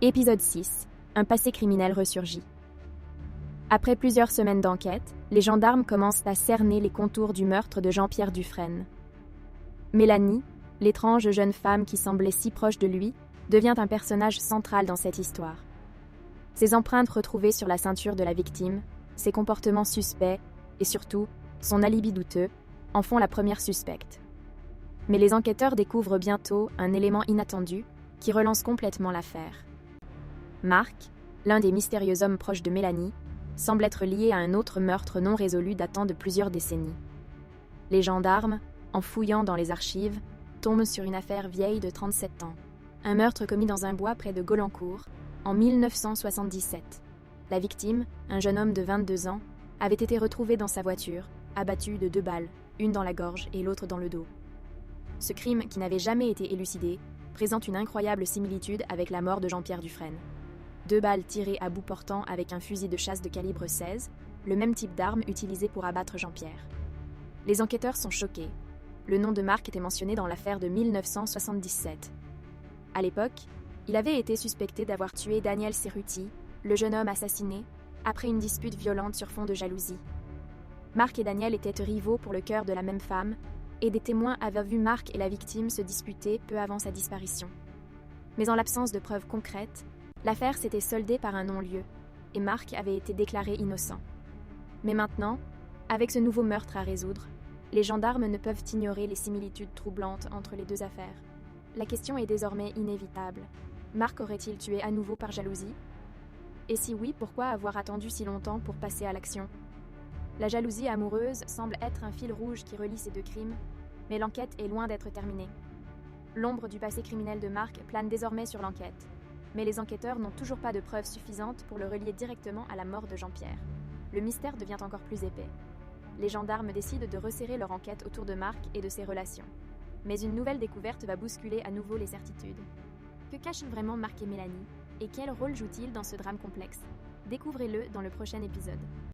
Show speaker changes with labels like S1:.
S1: Épisode 6. Un passé criminel ressurgit. Après plusieurs semaines d'enquête, les gendarmes commencent à cerner les contours du meurtre de Jean-Pierre Dufresne. Mélanie, l'étrange jeune femme qui semblait si proche de lui, devient un personnage central dans cette histoire. Ses empreintes retrouvées sur la ceinture de la victime, ses comportements suspects et surtout, son alibi douteux, en font la première suspecte. Mais les enquêteurs découvrent bientôt un élément inattendu qui relance complètement l'affaire. Marc, l'un des mystérieux hommes proches de Mélanie, semble être lié à un autre meurtre non résolu datant de plusieurs décennies. Les gendarmes, en fouillant dans les archives, tombent sur une affaire vieille de 37 ans. Un meurtre commis dans un bois près de Golancourt, en 1977. La victime, un jeune homme de 22 ans, avait été retrouvé dans sa voiture, abattu de 2 balles, une dans la gorge et l'autre dans le dos. Ce crime, qui n'avait jamais été élucidé, présente une incroyable similitude avec la mort de Jean-Pierre Dufresne. 2 balles tirées à bout portant avec un fusil de chasse de calibre 16, le même type d'arme utilisé pour abattre Jean-Pierre. Les enquêteurs sont choqués. Le nom de Marc était mentionné dans l'affaire de 1977. À l'époque, il avait été suspecté d'avoir tué Daniel Cerruti, le jeune homme assassiné, après une dispute violente sur fond de jalousie. Marc et Daniel étaient rivaux pour le cœur de la même femme, et des témoins avaient vu Marc et la victime se disputer peu avant sa disparition. Mais en l'absence de preuves concrètes, l'affaire s'était soldée par un non-lieu, et Marc avait été déclaré innocent. Mais maintenant, avec ce nouveau meurtre à résoudre, les gendarmes ne peuvent ignorer les similitudes troublantes entre les deux affaires. La question est désormais inévitable. Marc aurait-il tué à nouveau par jalousie? Et si oui, pourquoi avoir attendu si longtemps pour passer à l'action? La jalousie amoureuse semble être un fil rouge qui relie ces deux crimes, mais l'enquête est loin d'être terminée. L'ombre du passé criminel de Marc plane désormais sur l'enquête, mais les enquêteurs n'ont toujours pas de preuves suffisantes pour le relier directement à la mort de Jean-Pierre. Le mystère devient encore plus épais. Les gendarmes décident de resserrer leur enquête autour de Marc et de ses relations. Mais une nouvelle découverte va bousculer à nouveau les certitudes. Que cachent vraiment Marc et Mélanie? Et quel rôle jouent-ils dans ce drame complexe? Découvrez-le dans le prochain épisode.